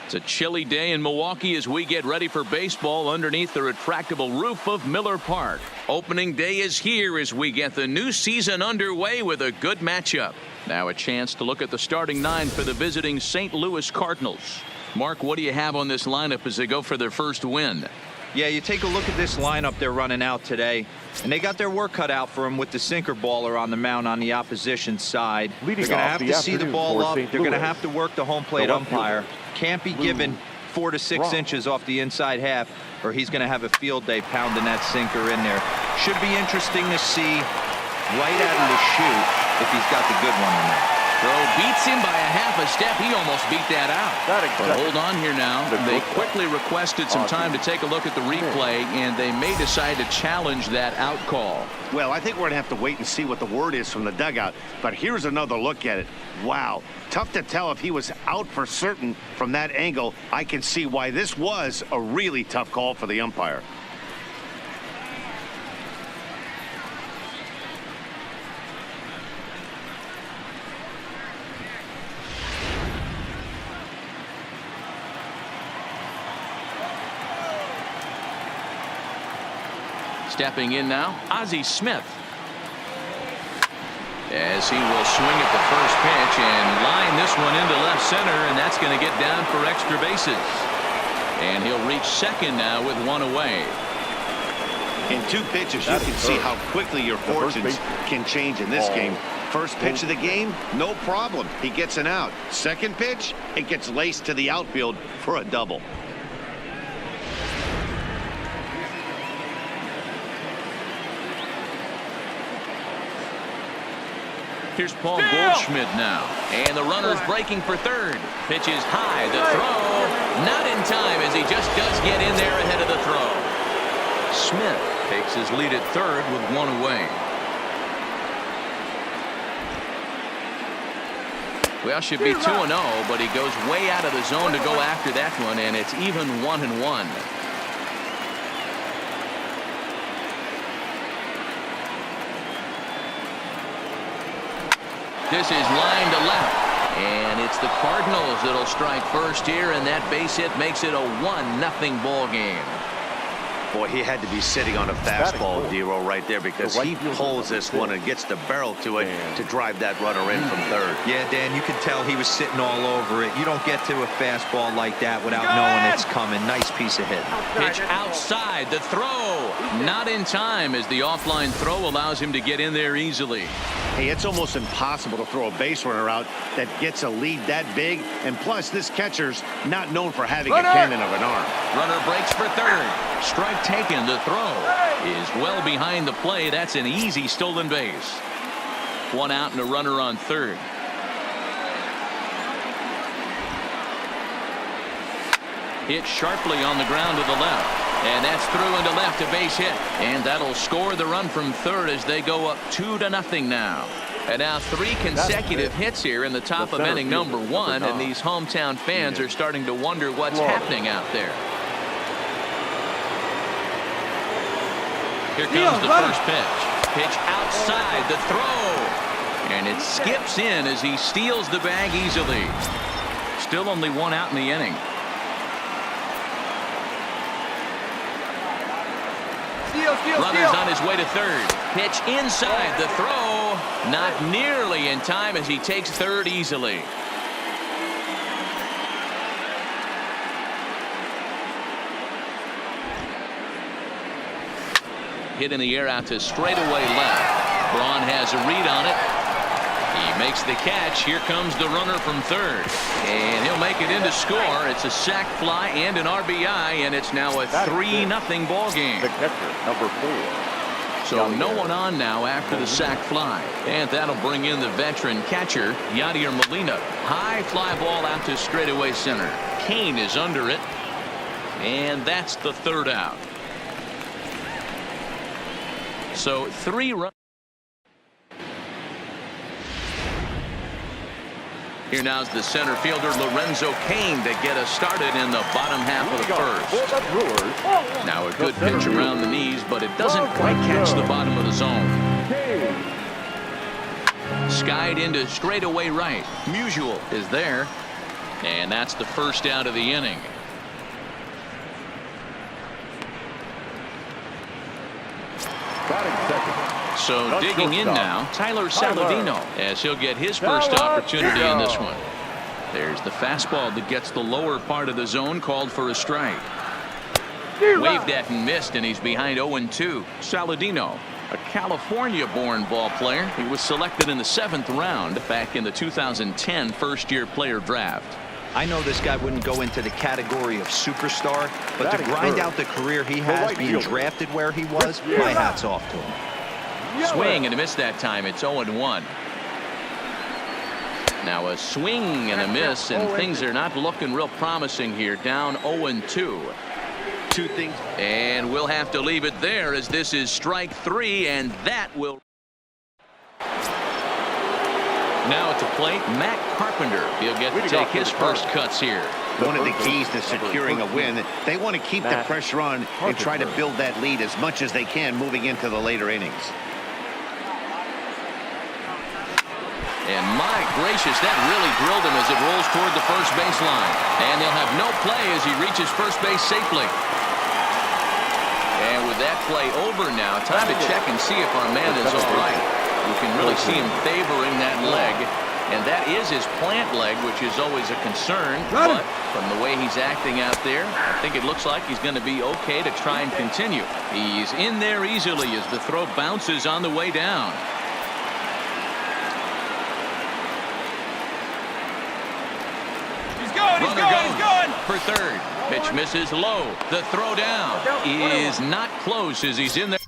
It's a chilly day in Milwaukee as we get ready for baseball underneath the retractable roof of Miller Park. Opening day is here as we get the new season underway with a good matchup. Now a chance to look at the starting nine for the visiting St. Louis Cardinals. Mark, what do you have on this lineup as they go for their first win? Yeah, you take a look at this lineup they're running out today, and they got their work cut out for them with the sinker baller on the mound on the opposition side. They're going to have to see the ball up. They're going to have to work the home plate umpire. Can't be given 4 to 6 inches off the inside half, or he's going to have a field day pounding that sinker in there. Should be interesting to see right out of the chute if he's got the good one in there. Throw beats him by a half a step. He almost beat that out. But hold on here now. They quickly requested some time to take a look at the replay, and they may decide to challenge that out call. Well, I think we're going to have to wait and see what the word is from the dugout. But here's another look at it. Wow. Tough to tell if he was out for certain from that angle. I can see why this was a really tough call for the umpire. Stepping in now, Ozzie Smith. As he will swing at the first pitch and line this one into left center, and that's going to get down for extra bases. And he'll reach second now with one away. In 2 pitches, you can see how quickly your fortunes can change in this game. First pitch of the game, no problem. He gets an out. Second pitch, it gets laced to the outfield for a double. Here's Paul Goldschmidt now. And the runner's breaking for third. Pitch is high. The throw not in time as he just does get in there ahead of the throw. Smith takes his lead at third with one away. Well, should be 2-0, but he goes way out of the zone to go after that one, and it's even 1-1. This is line to left, and it's the Cardinals that'll strike first here, and that base hit makes it a 1-0 ball game. Boy, he had to be sitting on a fastball, Dero, right there, because he pulls this one and gets the barrel to it to drive that runner in from third. Yeah, Dan, you can tell he was sitting all over it. You don't get to a fastball like that without knowing it's coming. Nice piece of hit. Pitch outside. The throw not in time as the offline throw allows him to get in there easily. Hey, it's almost impossible to throw a base runner out that gets a lead that big. And plus, this catcher's not known for having a cannon of an arm. Runner breaks for third. Strike taken. The throw is well behind the play. That's an easy stolen base. One out and a runner on third. Hit sharply on the ground to the left. And that's through into left, a base hit. And that'll score the run from third as they go up 2-0 now. And now 3 consecutive hits here in the top of inning number 1. And these hometown fans are starting to wonder what's happening out there. Here comes the first pitch. Pitch outside, the throw. And it skips in as he steals the bag easily. Still only 1 out in the inning. Runner's on his way to third. Pitch inside, the throw not nearly in time as he takes third easily. Hit in the air out to straightaway left. Braun has a read on it. He makes the catch. Here comes the runner from third. And he'll make it in to score. It's a sac fly and an RBI, and it's now a 3-0 ball game. The catcher, number 4. So no one on now after the sac fly. And that'll bring in the veteran catcher, Yadier Molina. High fly ball out to straightaway center. Kane is under it. And that's the third out. So 3 runs. Here now's the center fielder Lorenzo Kane to get us started in the bottom half of the first. Now a good pitch around the knees, but it doesn't quite catch the bottom of the zone. Skied into straightaway right. Musial is there. And that's the first out of the inning. So digging in now, Tyler Saladino, as he'll get his first opportunity in this one. There's the fastball that gets the lower part of the zone, called for a strike. Waved at and missed, and he's behind 0-2. Saladino, a California-born ball player. He was selected in the 7th round back in the 2010 first-year player draft. I know this guy wouldn't go into the category of superstar, but to grind out the career he has being drafted where he was, my hat's off to him. Swing and a miss that time. It's 0-1. Now a swing and a miss, and things are not looking real promising here. Down 0-2. Two things. And we'll have to leave it there, as this is strike 3, and that will. Now at the plate, Matt Carpenter. He'll get to take his first cuts here. One of the keys to securing a win, they want to keep the pressure on and try to build that lead as much as they can moving into the later innings. And my gracious, that really drilled him as it rolls toward the first baseline. And they'll have no play as he reaches first base safely. And with that play over now, time to check and see if our man is all right. You can really see him favoring that leg. And that is his plant leg, which is always a concern. But from the way he's acting out there, I think it looks like he's going to be okay to try and continue. He's in there easily as the throw bounces on the way down. Runner goes for third. Pitch misses low. The throw down is not close as he's in there.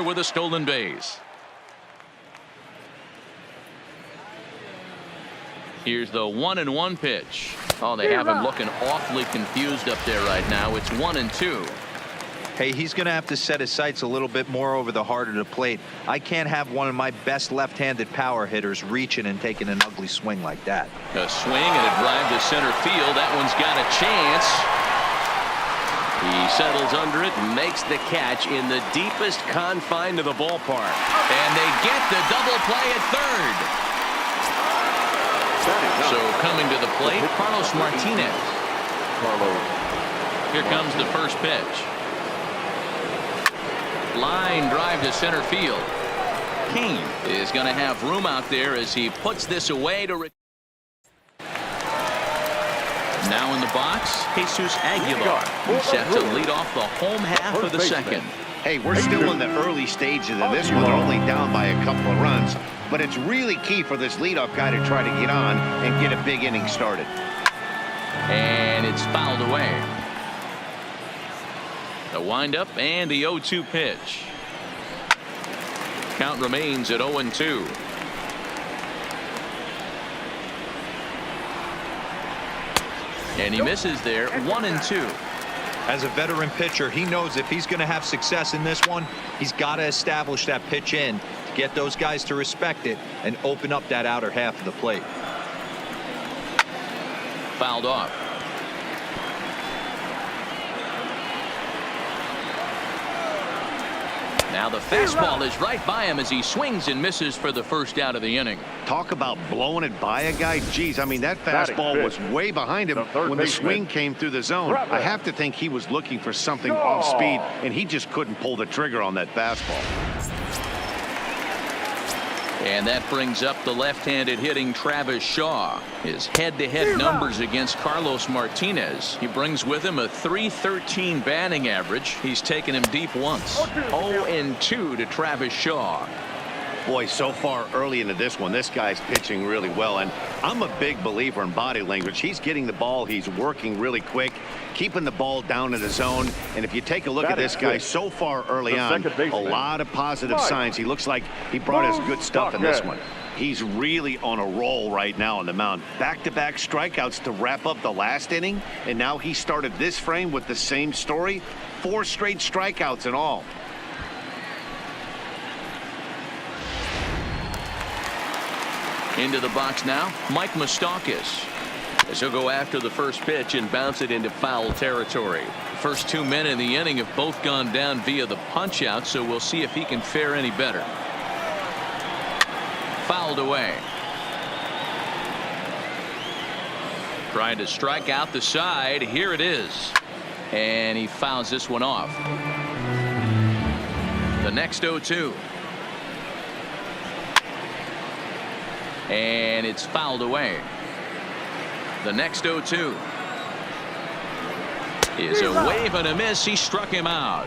with a stolen base. Here's the 1-1 pitch. Oh, they have him looking awfully confused up there right now. It's 1-2. Hey, he's going to have to set his sights a little bit more over the heart of the plate. I can't have one of my best left-handed power hitters reaching and taking an ugly swing like that. A swing and a drive to center field. That one's got a chance. He settles under it and makes the catch in the deepest confine of the ballpark. And they get the double play at third. So coming to the plate, Carlos Martinez. Here comes the first pitch. Line drive to center field. Kane is going to have room out there as he puts this away to. Now in the box, Jesus Aguilar. He's set to lead off the home half of the second. Hey, we're still in the early stages of this one. They're only down by a couple of runs. But it's really key for this leadoff guy to try to get on and get a big inning started. And it's fouled away. The windup and the 0-2 pitch. Count remains at 0-2. And he misses there. 1-2. As a veteran pitcher, he knows if he's going to have success in this one, he's got to establish that pitch in to get those guys to respect it and open up that outer half of the plate. Fouled off. Now the fastball is right by him as he swings and misses for the first out of the inning. Talk about blowing it by a guy. Geez, I mean, that fastball was way behind him when the swing came through the zone. I have to think he was looking for something off speed, and he just couldn't pull the trigger on that fastball. And that brings up the left-handed hitting Travis Shaw. His head-to-head numbers against Carlos Martinez. He brings with him a .313 batting average. He's taken him deep once. 0-2 to Travis Shaw. Boy, so far early into this one, this guy's pitching really well. And I'm a big believer in body language. He's getting the ball. He's working really quick, keeping the ball down in the zone. And if you take a look at this guy so far early on, a lot of positive signs. He looks like he brought his good stuff in this one. He's really on a roll right now on the mound. Back-to-back strikeouts to wrap up the last inning. And now he started this frame with the same story. 4 straight strikeouts in all. Into the box now, Mike Moustakas. As he'll go after the first pitch and bounce it into foul territory. The first 2 men in the inning have both gone down via the punch out, so we'll see if he can fare any better. Fouled away. Trying to strike out the side. Here it is. And he fouls this one off. The next 0-2. And it's fouled away. The next 0-2 is a wave and a miss. He struck him out.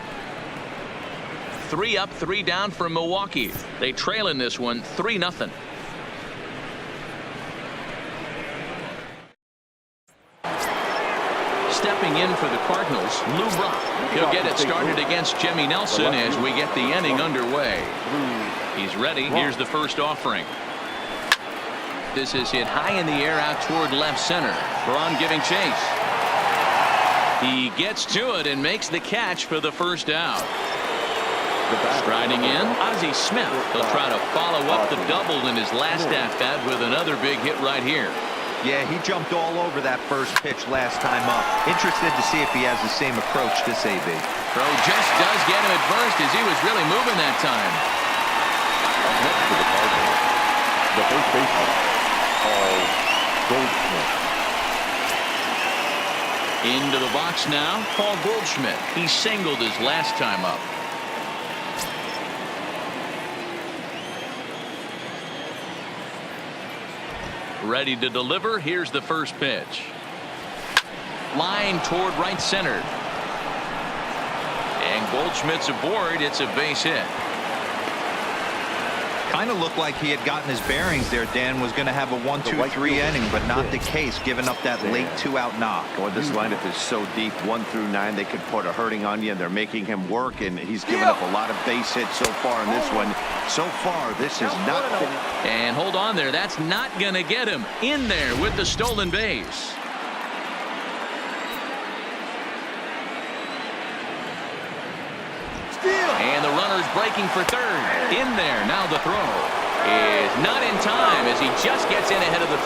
3 up, 3 down for Milwaukee. They trail in this one 3-0. Stepping in for the Cardinals, Lou Brock. He'll get it started against Jimmy Nelson as we get the inning underway. He's ready. Here's the first offering. This is hit high in the air out toward left center. Braun giving chase. He gets to it and makes the catch for the first out. Striding in, Ozzie Smith. He'll try to follow up the double in his last at-bat with another big hit right here. Yeah, he jumped all over that first pitch last time up. Interested to see if he has the same approach this AB. Throw just does get him at first as he was really moving that time. Next to the Cardinals, the first baseman, Goldschmidt. Into the box now, Paul Goldschmidt. He singled his last time up. Ready to deliver. Here's the first pitch. Line toward right center. And Goldschmidt's aboard. It's a base hit. Kind of looked like he had gotten his bearings there. Dan was going to have a 1-2-3 inning, but not the case, giving up that late 2-out knock. Boy, this lineup is so deep, 1 through 9. They could put a hurting on you, and they're making him work, and he's given up a lot of base hits so far in this one. So far, this is not. And hold on there. That's not going to get him in there with the stolen base. And the runner's breaking for third. In there. Now the throw is not in time as he just gets in ahead of the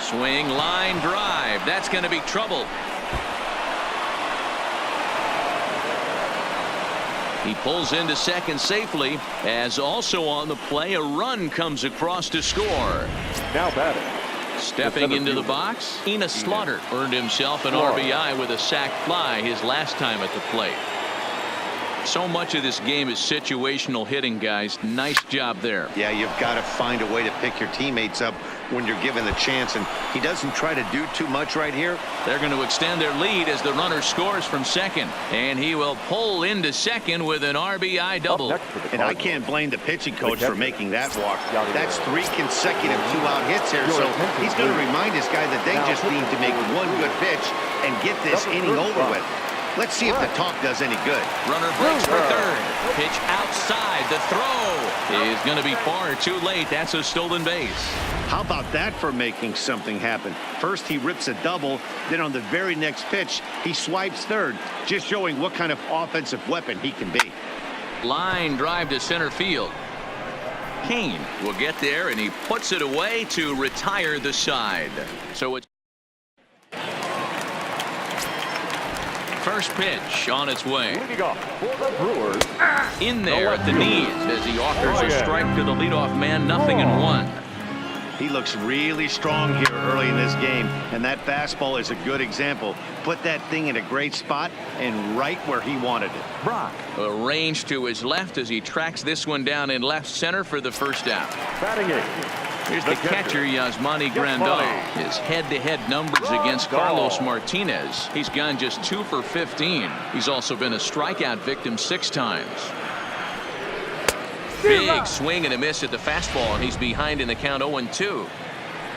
throw. Swing, line drive. That's going to be trouble. He pulls into second safely, as also on the play a run comes across to score. Now batting. Stepping into the box, Ina Slaughter earned himself an RBI with a sac fly his last time at the plate. So much of this game is situational hitting, guys. Nice job there. Yeah, you've got to find a way to pick your teammates up when you're given the chance, and he doesn't try to do too much right here. They're going to extend their lead as the runner scores from second, and he will pull into second with an RBI double. And I can't blame the pitching coach for making that walk. That's 3 consecutive 2-out hits here, so he's going to remind this guy that they just need to make one good pitch and get this inning over with. Let's see if the talk does any good. Runner breaks for third. Pitch outside. The throw is going to be far too late. That's a stolen base. How about that for making something happen? First he rips a double, then on the very next pitch he swipes third, just showing what kind of offensive weapon he can be. Line drive to center field. Kane will get there, and he puts it away to retire the side. So it's first pitch on its way. Leading off for the Brewers. In there at the knees as he offers a strike to the leadoff man. 0-1. He looks really strong here early in this game, and that fastball is a good example. Put that thing in a great spot and right where he wanted it. Brock arranged to his left as he tracks this one down in left center for the first out. Batting eighth. Here's the catcher, Yasmani Grandal. His head-to-head numbers against Carlos Martinez. He's gone just 2 for 15. He's also been a strikeout victim 6 times. Big swing and a miss at the fastball, and he's behind in the count 0-2.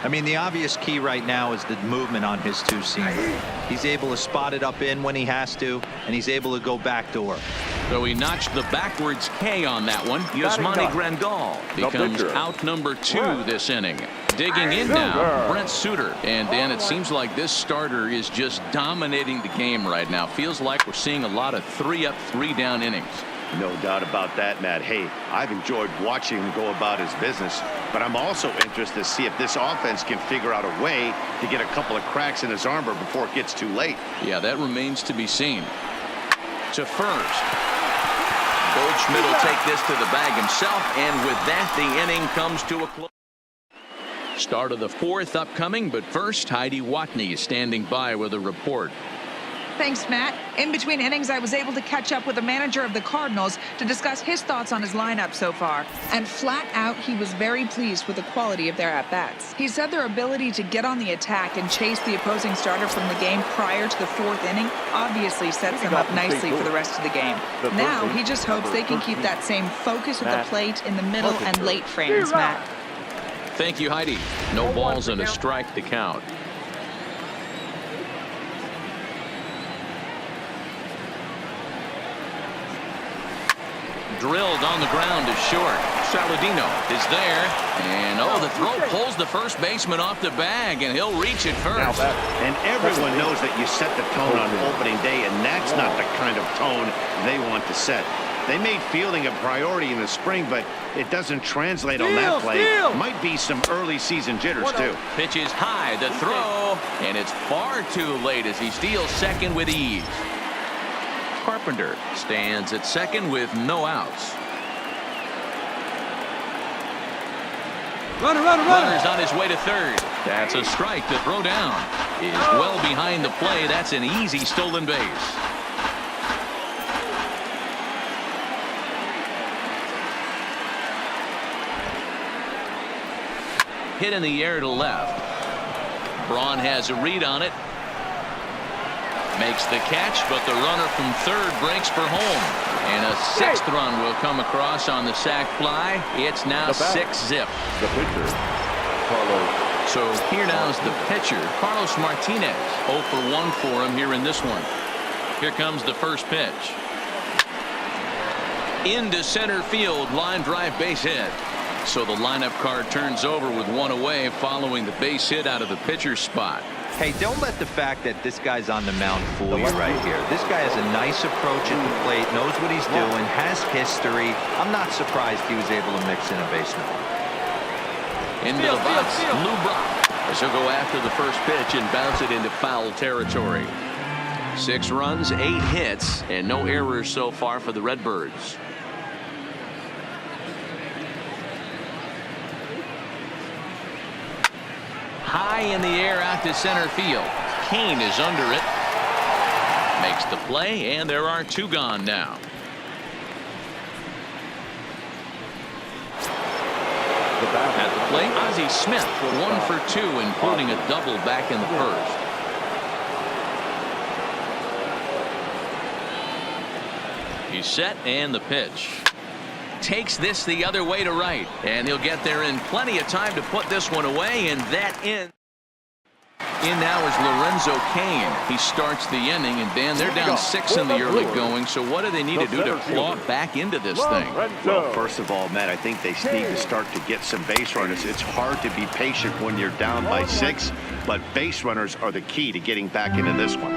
I mean, the obvious key right now is the movement on his two-seamer. He's able to spot it up in when he has to, and he's able to go backdoor. So he notched the backwards K on that one. Yasmani Grandal becomes out number 2 this inning. Digging in now, Brent Suter. And Dan, it seems like this starter is just dominating the game right now. Feels like we're seeing a lot of 3-up, 3-down innings. No doubt about that, Matt. Hey, I've enjoyed watching him go about his business, but I'm also interested to see if this offense can figure out a way to get a couple of cracks in his armor before it gets too late. Yeah, that remains to be seen. To first. Goldschmidt will take this to the bag himself, and with that, the inning comes to a close. Start of the 4th upcoming, but first, Heidi Watney is standing by with a report. Thanks, Matt. In between innings, I was able to catch up with the manager of the Cardinals to discuss his thoughts on his lineup so far. And flat out, he was very pleased with the quality of their at-bats. He said their ability to get on the attack and chase the opposing starter from the game prior to the 4th inning obviously sets them up nicely for the rest of the game. Now, he just hopes they can keep that same focus at the plate in the middle and late frames, Matt. Thank you, Heidi. No balls and a strike to count. Drilled on the ground is short. Saladino is there, and the throw pulls the first baseman off the bag, and he'll reach it first. And everyone knows that you set the tone on opening day, and that's not the kind of tone they want to set. They made fielding a priority in the spring, but it doesn't translate on that play. Might be some early season jitters too. Pitch is high, the throw, and it's far too late as he steals second with ease. Carpenter stands at second with no outs. Runner's on his way to third. That's a strike. The throw down is well behind the play. That's an easy stolen base. Hit in the air to left. Braun has a read on it. Makes the catch, but the runner from third breaks for home. And a sixth run will come across on the sac fly. It's now 6-zip. The pitcher, Carlos. So here now is the pitcher, Carlos Martinez. 0 for 1 for him here in this one. Here comes the first pitch. Into center field, line drive, base hit. So the lineup card turns over with one away following the base hit out of the pitcher's spot. Hey, don't let the fact that this guy's on the mound fool you right here. This guy has a nice approach at the plate, knows what he's doing, has history. I'm not surprised he was able to mix in a base runner. Into the box, Lou Brock. As he'll go after the first pitch and bounce it into foul territory. 6 runs, 8 hits, and no errors so far for the Redbirds. High in the air out to center field. Kane is under it. Makes the play, and there are 2 gone now. At the plate, Ozzie Smith, 1 for 2, including a double back in the first. He's set, and the pitch. Takes this the other way to right, and he'll get there in plenty of time to put this one away, and that in now is Lorenzo Cain. He starts the inning, and Dan, they're down 6 in the early going, so what do they need to do to claw back into this thing? Well, first of all, Matt, I think they need to start to get some base runners. It's hard to be patient when you're down by 6, but base runners are the key to getting back into this one.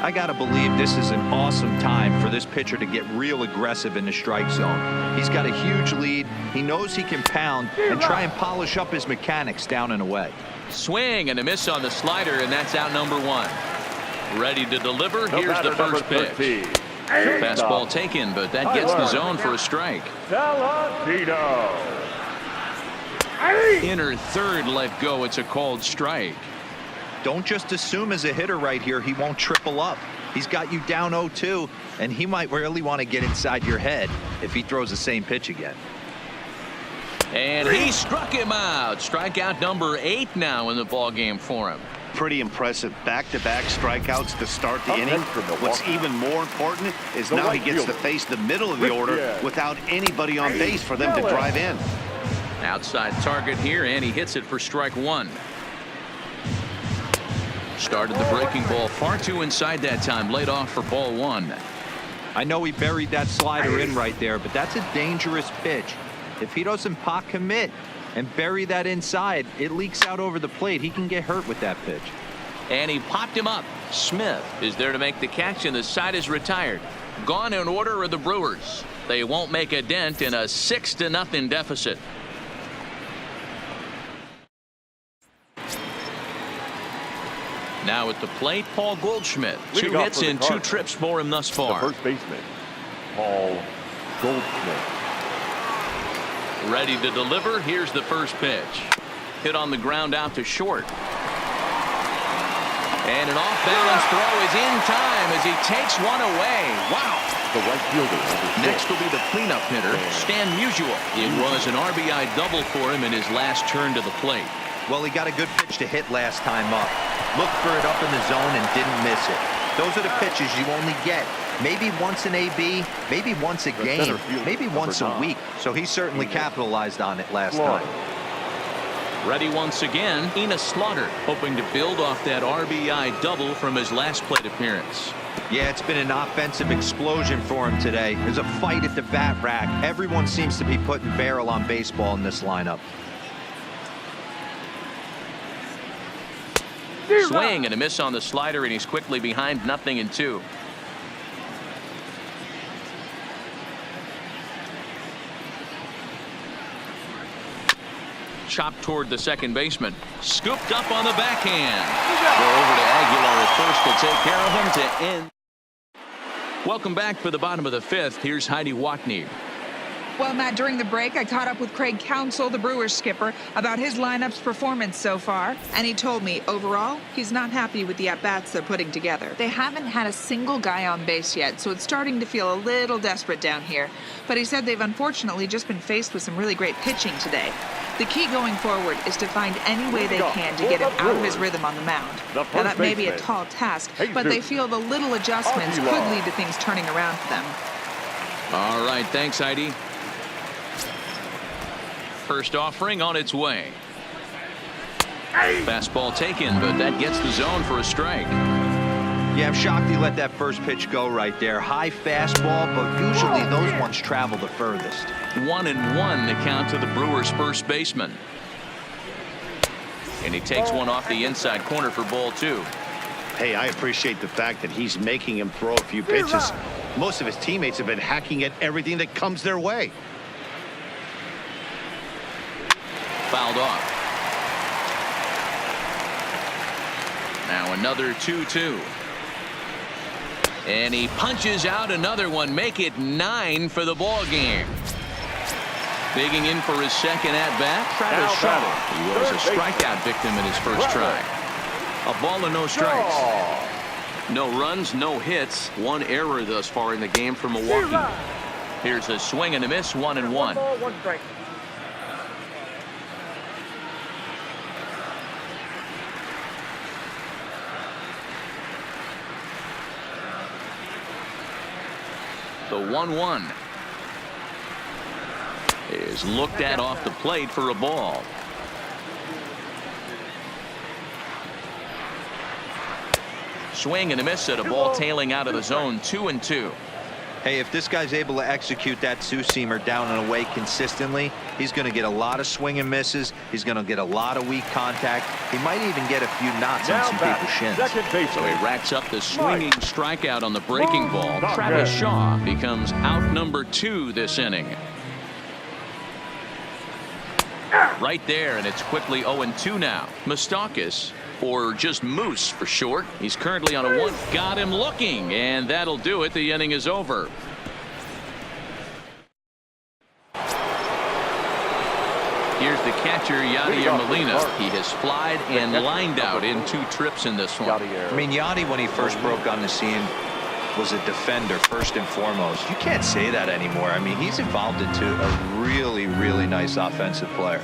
I got to believe this is an awesome time for this pitcher to get real aggressive in the strike zone. He's got a huge lead. He knows he can pound and try and polish up his mechanics down and away. Swing and a miss on the slider, and that's out number 1. Ready to deliver. Here's the first pitch. Fastball taken, but that gets the zone for a strike. Inner third let go. It's a called strike. Don't just assume as a hitter right here he won't triple up. He's got you down 0-2, and he might really want to get inside your head if he throws the same pitch again. And he struck him out. Strikeout number 8 now in the ball game for him. Pretty impressive back-to-back strikeouts to start the inning. What's even more important is now he gets to face the middle of the order without anybody on base for them to drive in. Outside target here, and he hits it for strike 1. Started the breaking ball far too inside that time. Laid off for ball 1. I know he buried that slider in right there, but that's a dangerous pitch. If he doesn't pot commit and bury that inside, it leaks out over the plate. He can get hurt with that pitch. And he popped him up. Smith is there to make the catch, and the side is retired. Gone in order are the Brewers. They won't make a dent in a 6-0 deficit. Now at the plate, Paul Goldschmidt. 2 hits in 2 trips for him thus far. The first baseman, Paul Goldschmidt. Ready to deliver. Here's the first pitch. Hit on the ground out to short. And an off-balance throw is in time as he takes one away. Wow. The right fielder. Next will be the cleanup hitter, Stan Musial. It was an RBI double for him in his last turn to the plate. Well, he got a good pitch to hit last time up. Looked for it up in the zone and didn't miss it. Those are the pitches you only get maybe once in AB, maybe once a game, maybe once a week. So he certainly capitalized on it last time. Ready once again, Enos Slaughter, hoping to build off that RBI double from his last plate appearance. Yeah, it's been an offensive explosion for him today. There's a fight at the bat rack. Everyone seems to be putting barrel on baseball in this lineup. Swing and a miss on the slider, and he's quickly behind 0-2. Chopped toward the second baseman. Scooped up on the backhand. Go over to Aguilar at first to take care of him to end. Welcome back for the bottom of the 5th. Here's Heidi Watney. Well, Matt, during the break, I caught up with Craig Counsell, the Brewers skipper, about his lineup's performance so far. And he told me, overall, he's not happy with the at-bats they're putting together. They haven't had a single guy on base yet, so it's starting to feel a little desperate down here. But he said they've unfortunately just been faced with some really great pitching today. The key going forward is to find any way they can to get him out of his rhythm on the mound. Now, that may be a tall task, but they feel the little adjustments could lead to things turning around for them. All right, thanks, Heidi. First offering on its way. Fastball taken, but that gets the zone for a strike. Yeah, I'm shocked he let that first pitch go right there. High fastball, but usually those ones travel the furthest. 1-1 the count to the Brewers' first baseman. And he takes one off the inside corner for ball 2. Hey, I appreciate the fact that he's making him throw a few pitches. Most of his teammates have been hacking at everything that comes their way. Fouled off. Now another 2-2. And he punches out another one. Make it 9 for the ball game. Digging in for his second at-bat, Travis Shaw. He was a strikeout victim in his first try. A ball and no strikes. No runs, no hits. One error thus far in the game for Milwaukee. Here's a swing and a miss, 1-1. The 1-1 is looked at off the plate for a ball. Swing and a miss at a ball tailing out of the zone. 2-2. Hey, if this guy's able to execute that two-seamer down and away consistently, he's going to get a lot of swing and misses. He's going to get a lot of weak contact. He might even get a few knots on some people's shins. So he racks up the swinging strikeout on the breaking ball. Travis Shaw becomes out number 2 this inning. Right there, and it's quickly 0-2 now. Moustakas, or just Moose for short. He's currently on a 1. Got him looking, and that'll do it. The inning is over. Here's the catcher, Yadier Molina. He has flied and lined out in 2 trips in this one. I mean, Yadi, when he first broke on the scene, was a defender first and foremost. You can't say that anymore. I mean, he's evolved into a really, really nice offensive player.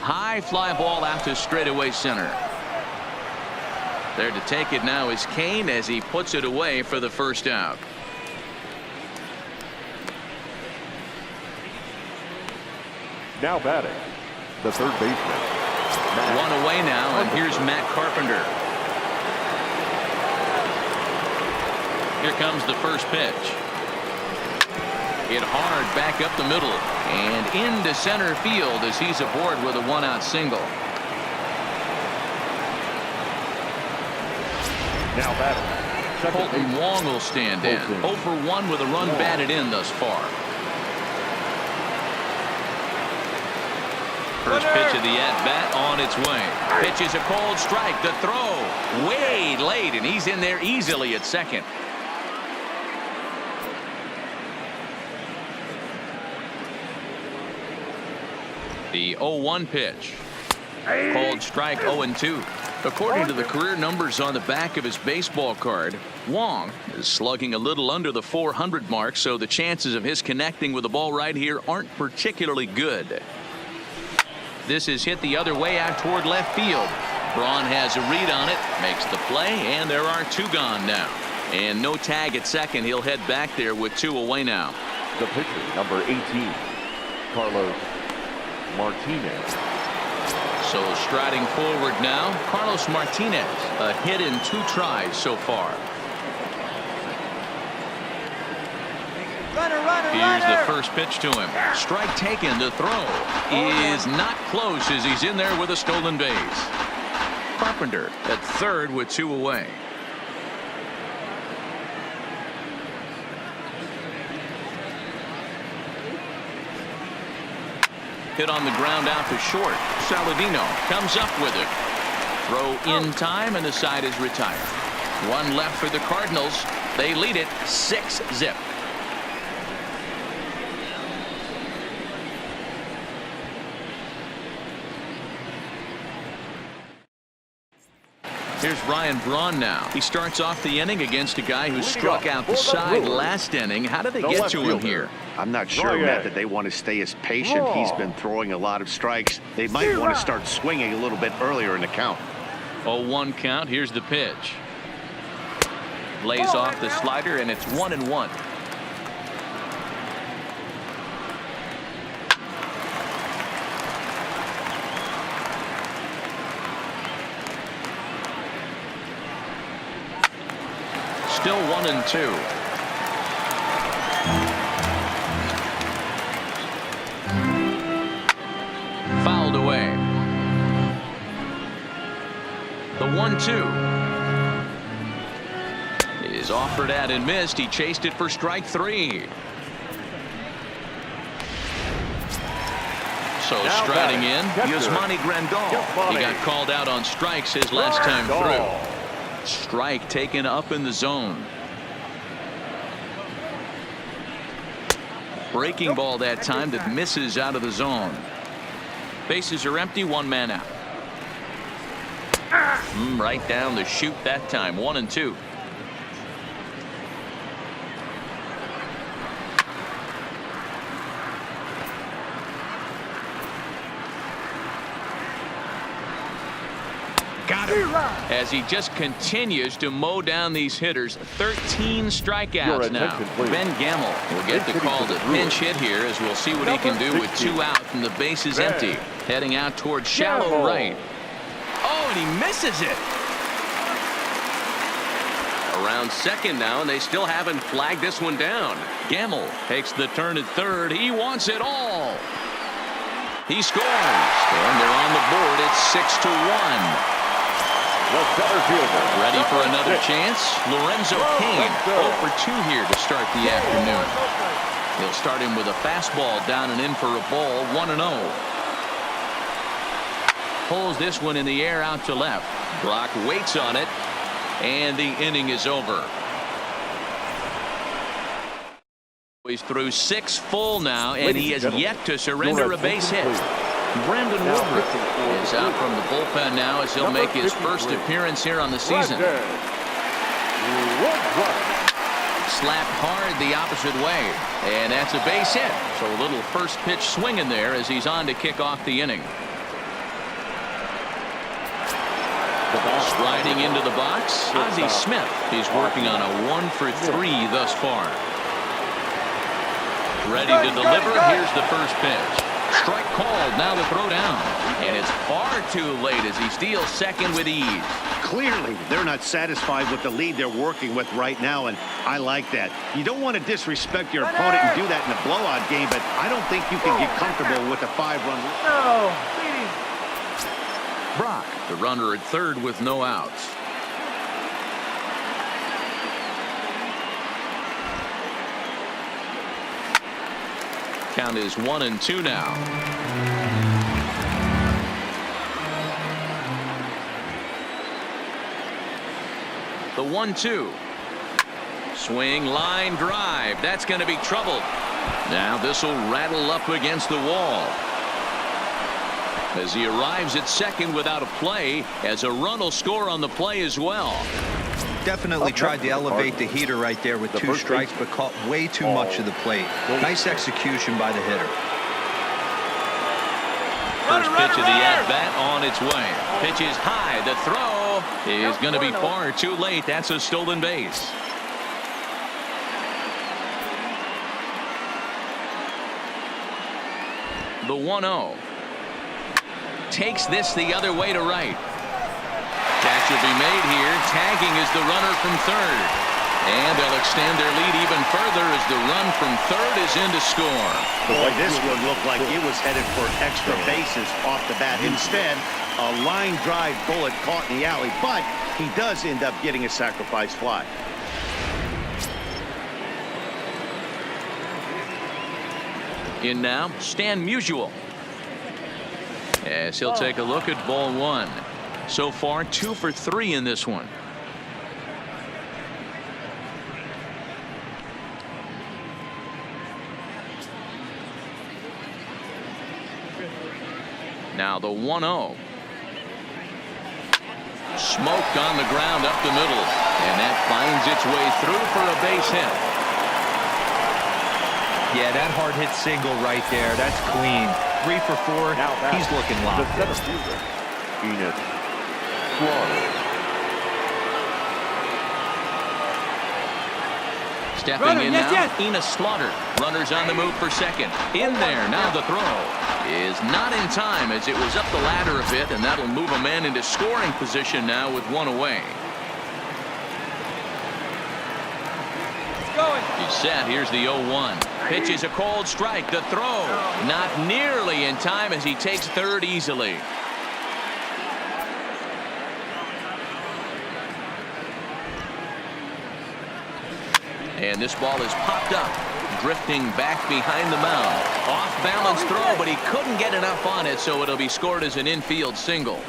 High fly ball out to straightaway center. There to take it now is Kane as he puts it away for the first out. Now batting, the third baseman. One away now, and here's Matt Carpenter. Here comes the first pitch. Hit hard back up the middle and into center field as he's aboard with a 1-out single. Now batting, Colton Wong will stand in. 0 for 1 with a run batted in thus far. First pitch of the at-bat on its way. Pitch is a cold strike. The throw way late, and he's in there easily at second. The 0-1 pitch. Cold strike, 0-2. According to the career numbers on the back of his baseball card, Wong is slugging a little under the 400 mark, so the chances of his connecting with the ball right here aren't particularly good. This is hit the other way out toward left field. Braun has a read on it, makes the play, and there are 2 gone now. And no tag at second. He'll head back there with 2 away now. the pitcher, number 18, Carlos Martinez. So striding forward now, Carlos Martinez, a hit in 2 tries so far. Here's the first pitch to him. Strike taken. The throw is not close as he's in there with a stolen base. Carpenter at third with 2 away. Hit on the ground out to short. Saladino comes up with it. Throw in time, and the side is retired. 1 left for the Cardinals. They lead it 6-0. Here's Ryan Braun now. He starts off the inning against a guy who struck out the side last inning. How did they get to him here? I'm not sure, Matt, that they want to stay as patient. He's been throwing a lot of strikes. They might want to start swinging a little bit earlier in the count. 0-1 count. Here's the pitch. Lays off the slider, and it's 1-1. Still 1-2. Fouled away. The 1-2 is offered at and missed. He chased it for strike 3. So striding in, Yasmani Grandal. He got called out on strikes his last time through. Strike taken up in the zone. Breaking ball that time that misses out of the zone. Bases are empty, 1 man out. Right down the chute that time. 1-2. Got him. As he just continues to mow down these hitters. 13 strikeouts now. Ben Gamel will get the call to pinch hit here, as we'll see what he can do with 2 out and the base is empty. Heading out towards shallow right. Oh, and he misses it. Around second now, and they still haven't flagged this one down. Gamel takes the turn at third. He wants it all. He scores, and they're on the board. It's 6-1. Ready for another chance. Lorenzo Cain 0 for 2 here to start the afternoon. He'll start him with a fastball down and in for a ball. 1-0. Pulls this one in the air out to left. Brock waits on it, and the inning is over. He's through 6 full now, and he has yet to surrender a base hit. Brandon Woodruff is out from the bullpen now, as he'll make his first appearance here on the season. Slapped hard the opposite way, and that's a base hit. So a little first pitch swing in there as he's on to kick off the inning. Striding into the box, Ozzie Smith. He's working on a 1 for 3 thus far. Ready to deliver. Here's the first pitch. Strike called. Now the throw down. And it's far too late as he steals second with ease. Clearly, they're not satisfied with the lead they're working with right now, and I like that. You don't want to disrespect your opponent and do that in a blowout game, but I don't think you can get comfortable with a 5-run. No, please. Brock, the runner at third with no outs. Count is 1-2 now. The 1-2. Swing, line drive. That's going to be trouble. Now this will rattle up against the wall. As he arrives at second without a play, as a run will score on the play as well. Definitely tried to elevate the heater right there with 2 strikes, but caught way too much of the plate. Nice execution by the hitter. First pitch of the at-bat on its way. Pitch is high. The throw is going to be far too late. That's a stolen base. The 1-0. Takes this the other way to right. Catch will be made here. Tagging is the runner from third. And they'll extend their lead even further as the run from third is in to score. Boy, this one looked like it was headed for extra bases off the bat. Instead, a line drive bullet caught in the alley, but he does end up getting a sacrifice fly. In now, Stan Musial. As he'll take a look at ball 1. So far, 2 for 3 in this one. Now the 1-0. Smoked on the ground up the middle. And that finds its way through for a base hit. Yeah, that hard hit single right there. That's clean. 3 for 4. Now He's looking locked. The center fielder, Enos Suarez. Stepping in now, Enos Slaughter. Runners on the move for second. In there, now the throw is not in time as it was up the ladder a bit, and that'll move a man into scoring position now with 1 away. He's set. Here's the 0-1. Pitch is a cold strike. The throw not nearly in time as he takes third easily. And this ball is popped up, drifting back behind the mound. Off balance throw, but he couldn't get enough on it, so it'll be scored as an infield single.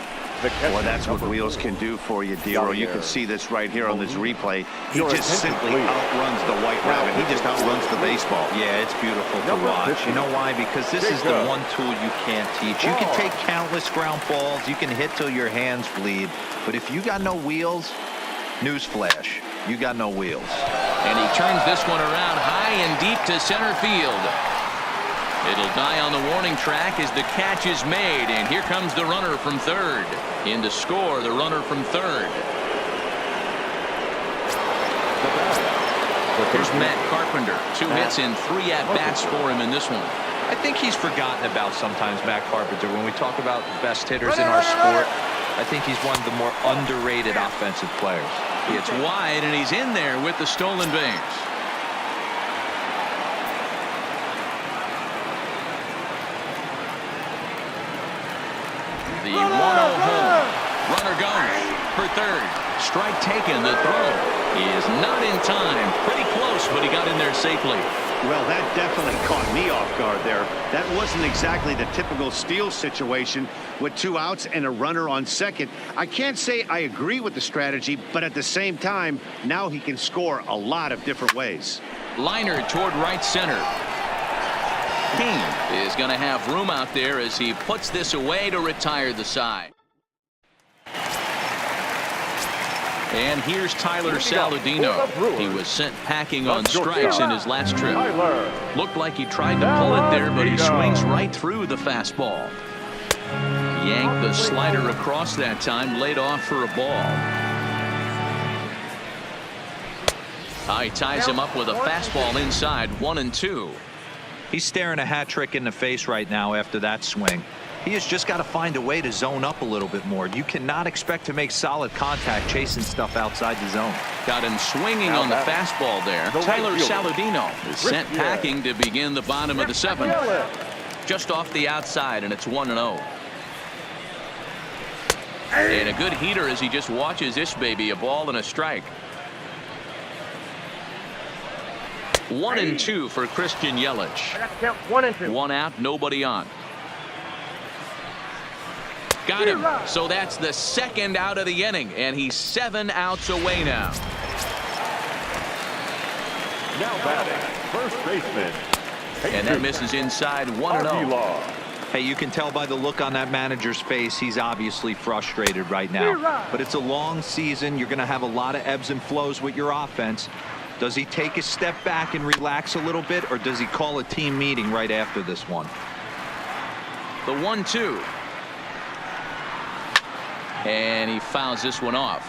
Well, that's what wheels can do for you, Dero. You can see this right here on this replay. He just simply outruns the White Rabbit. He just outruns the baseball. Yeah, it's beautiful to watch. You know why? Because this is the one tool you can't teach. You can take countless ground balls. You can hit till your hands bleed. But if you got no wheels, newsflash, you got no wheels. And he turns this one around high and deep to center field. It'll die on the warning track as the catch is made, and here comes the runner from third. In to score, the runner from third. Here's Matt Carpenter. 2 hits and 3 at-bats for him in this one. I think he's forgotten about sometimes, Matt Carpenter. When we talk about the best hitters in our sport, I think he's one of the more underrated offensive players. It's wide, and he's in there with the stolen base. The 1-0 home. Runner goes for third. Strike taken. The throw is not in time. Pretty close, but he got in there safely. Well, that definitely caught me off guard there. That wasn't exactly the typical steal situation with 2 outs and a runner on second. I can't say I agree with the strategy, but at the same time, now he can score a lot of different ways. Liner toward right center. King is going to have room out there as he puts this away to retire the side. And here's Tyler Saladino. He was sent packing on strikes in his last trip. Looked like he tried to pull it there, but he swings right through the fastball. Yanked the slider across that time, laid off for a ball. He ties him up with a fastball inside, 1-2. He's staring a hat trick in the face right now after that swing. He has just got to find a way to zone up a little bit more. You cannot expect to make solid contact chasing stuff outside the zone. Got him swinging on the fastball there. Tyler Saladino is sent packing to begin the bottom of the 7th. Just off the outside, and it's 1-0. And a good heater as he just watches this baby, a ball and a strike. 1-2 for Christian Yelich. 1 out, nobody on. Got him. So that's the 2nd out of the inning, and he's 7 outs away now. Now batting, first baseman. And that misses inside, 1-0. Hey, you can tell by the look on that manager's face, he's obviously frustrated right now. But it's a long season. You're going to have a lot of ebbs and flows with your offense. Does he take a step back and relax a little bit, or does he call a team meeting right after this one? The 1-2. And he fouls this one off.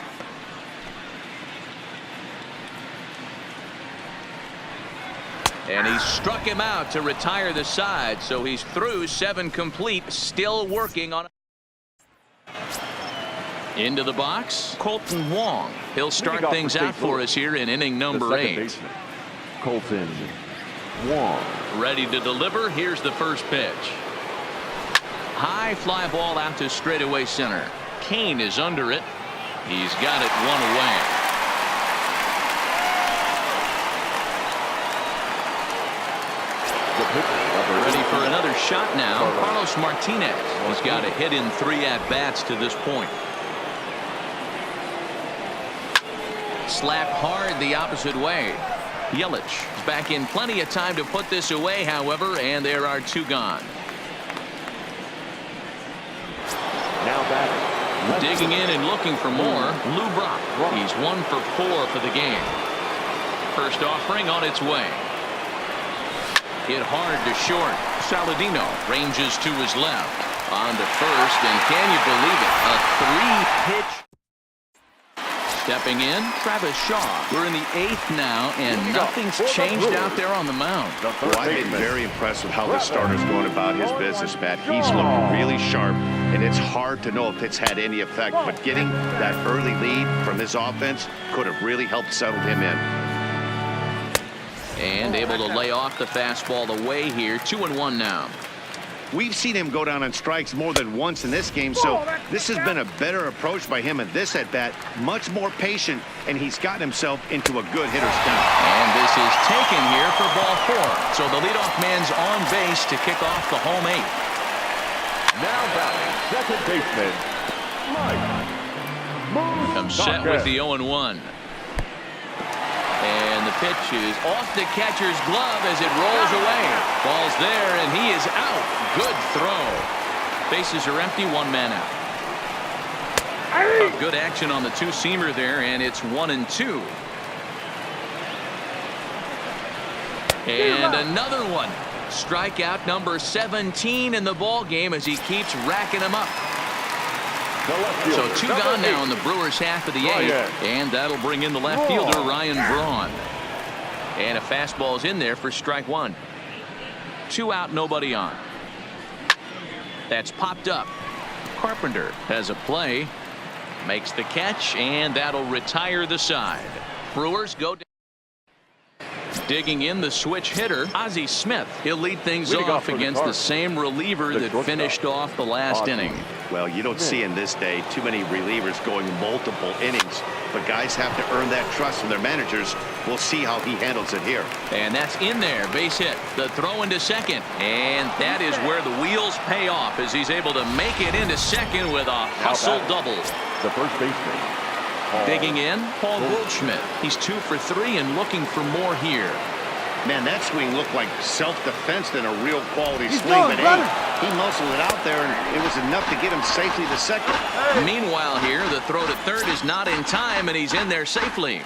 And he struck him out to retire the side, so he's through 7 complete, still working on it. Into the box, Colton Wong. He'll start things out for us here in inning number 8. Colton Wong. Ready to deliver. Here's the first pitch. High fly ball out to straightaway center. Kane is under it. He's got it 1 away. Ready for another shot now. Carlos Martinez has got a hit in 3 at-bats to this point. Slapped hard the opposite way. Yelich is back in plenty of time to put this away, however, and there are 2 gone. Now batting, Digging in and looking for more, Lou Brock. He's 1 for 4 for the game. First offering on its way. Hit hard to short. Saladino ranges to his left. On to first, and can you believe it? A 3-pitch. Stepping in, Travis Shaw. We're in the 8th now, and nothing's changed out there on the mound. Well, I've been very impressed with how the starter's going about his business, Matt. He's looking really sharp, and it's hard to know if it's had any effect. But getting that early lead from his offense could have really helped settle him in. And able to lay off the fastball away here. 2-1 now. We've seen him go down on strikes more than once in this game, so this has been a better approach by him at this at-bat. Much more patient, and he's gotten himself into a good hitter's count. And this is taken here for ball 4. So the leadoff man's on base to kick off the home 8. Now batting, second baseman, Mike. I'm set with the 0-1. And the pitch is off the catcher's glove as it rolls away. Ball's there, and he is out. Good throw. Bases are empty, 1 man out. Good action on the two-seamer there, and it's 1-2. And another one. Strikeout number 17 in the ball game as he keeps racking them up. So 2 gone now in the Brewers' half of the 8th, and that'll bring in the left fielder Ryan Braun. And a fastball's in there for strike 1. 2 out, nobody on. That's popped up. Carpenter has a play, makes the catch, and that'll retire the side. Brewers go down. Digging in the switch hitter, Ozzie Smith. He'll lead things off against the same reliever that finished off the last inning. Well, you don't see in this day too many relievers going multiple innings, but guys have to earn that trust from their managers. We'll see how he handles it here. And that's in there. Base hit. The throw into second. And that is where the wheels pay off as he's able to make it into second with a hustle double. The first baseman. Digging in, Paul Goldschmidt. He's 2 for 3 and looking for more here. Man, that swing looked like self-defense than a real quality swing, but hey, he muscled it out there, and it was enough to get him safely to second. Meanwhile here, the throw to third is not in time, and he's in there safely.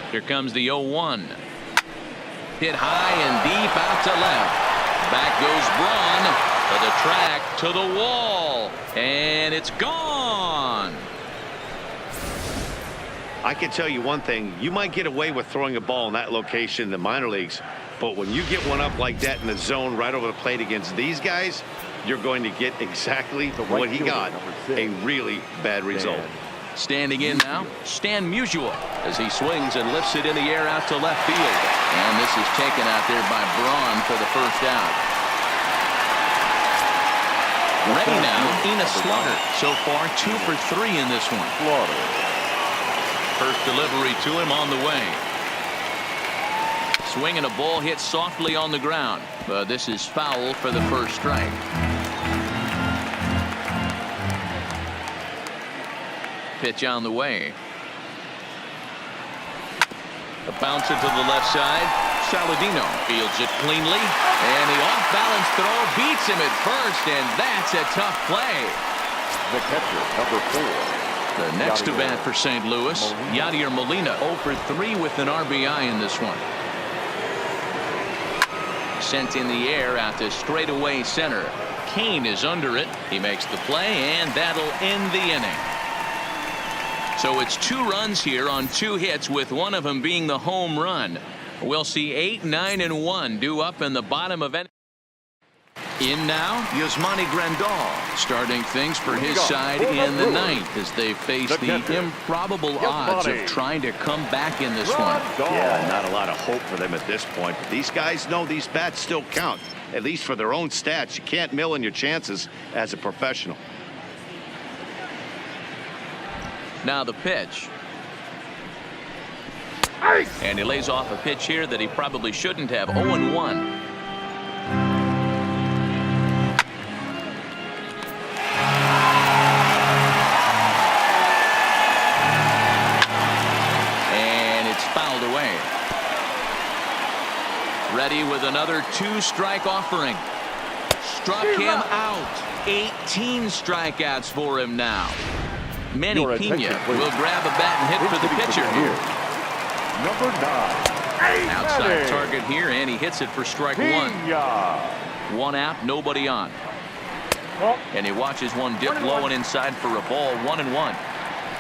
Here comes the 0-1. Hit high and deep out to left. Back goes Braun. To the track, to the wall, and it's gone. I can tell you one thing. You might get away with throwing a ball in that location in the minor leagues, but when you get one up like that in the zone right over the plate against these guys, you're going to get exactly what he got, a really bad result. Standing in now, Stan Musial as he swings and lifts it in the air out to left field. And this is taken out there by Braun for the first out. Ready now, Enos Slaughter. So far, 2 for 3 in this one. First delivery to him on the way. Swinging a ball hit softly on the ground. But this is foul for the first strike. Pitch on the way. A bouncer to the left side. Saladino fields it cleanly, and the off-balance throw beats him at first, and that's a tough play. The catcher, number 4. The next to bat for St. Louis, Yadier Molina, 0 for 3 with an RBI in this one. Sent in the air out to straightaway center. Kane is under it. He makes the play, and that'll end the inning. So it's 2 runs here on 2 hits, with one of them being the home run. We'll see 8, 9, and 1 due up in the bottom of any. In now, Yasmani Grandal starting things for his side in the 9th as they face the improbable odds of trying to come back in this one. Yeah, not a lot of hope for them at this point. But these guys know these bats still count, at least for their own stats. You can't mill in your chances as a professional. Now the pitch. And he lays off a pitch here that he probably shouldn't have. 0-1. ready with another 2-strike offering. Struck him out. 18 strikeouts for him now. Manny Pena will grab a bat and hit for the pitcher here. Number 9. Outside target here, and he hits it for strike 1. 1 out, nobody on. And he watches one dip low and inside for a ball. 1-1.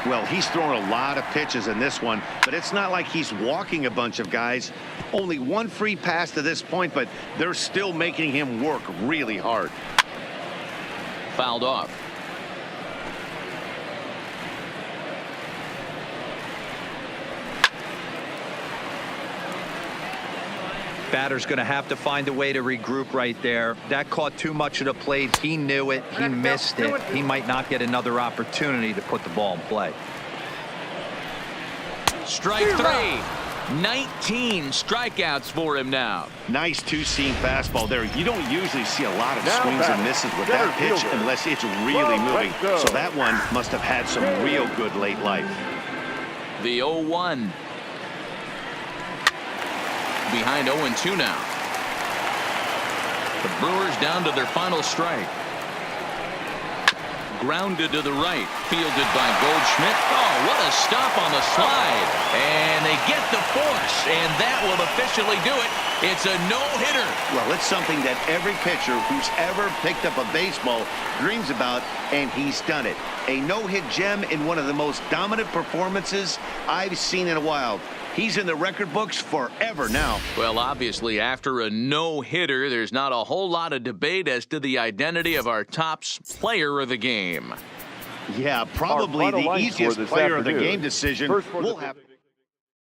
Well, he's thrown a lot of pitches in this one, but it's not like he's walking a bunch of guys. Only one free pass to this point, but they're still making him work really hard. Fouled off. Batter's going to have to find a way to regroup right there. That caught too much of the plate. He knew it. He missed it. He might not get another opportunity to put the ball in play. Strike 3. 19 strikeouts for him now. Nice two-seam fastball there. You don't usually see a lot of swings and misses with that pitch unless it's really moving. So that one must have had some real good late life. The 0-1. Behind 0-2 now. The Brewers down to their final strike. Grounded to the right. Fielded by Goldschmidt. Oh, what a stop on the slide. And they get the force. And that will officially do it. It's a no-hitter. Well, it's something that every pitcher who's ever picked up a baseball dreams about, and he's done it. A no-hit gem in one of the most dominant performances I've seen in a while. He's in the record books forever now. Well, obviously, after a no-hitter, there's not a whole lot of debate as to the identity of our top player of the game. Yeah, probably the easiest player of the game decision. We'll have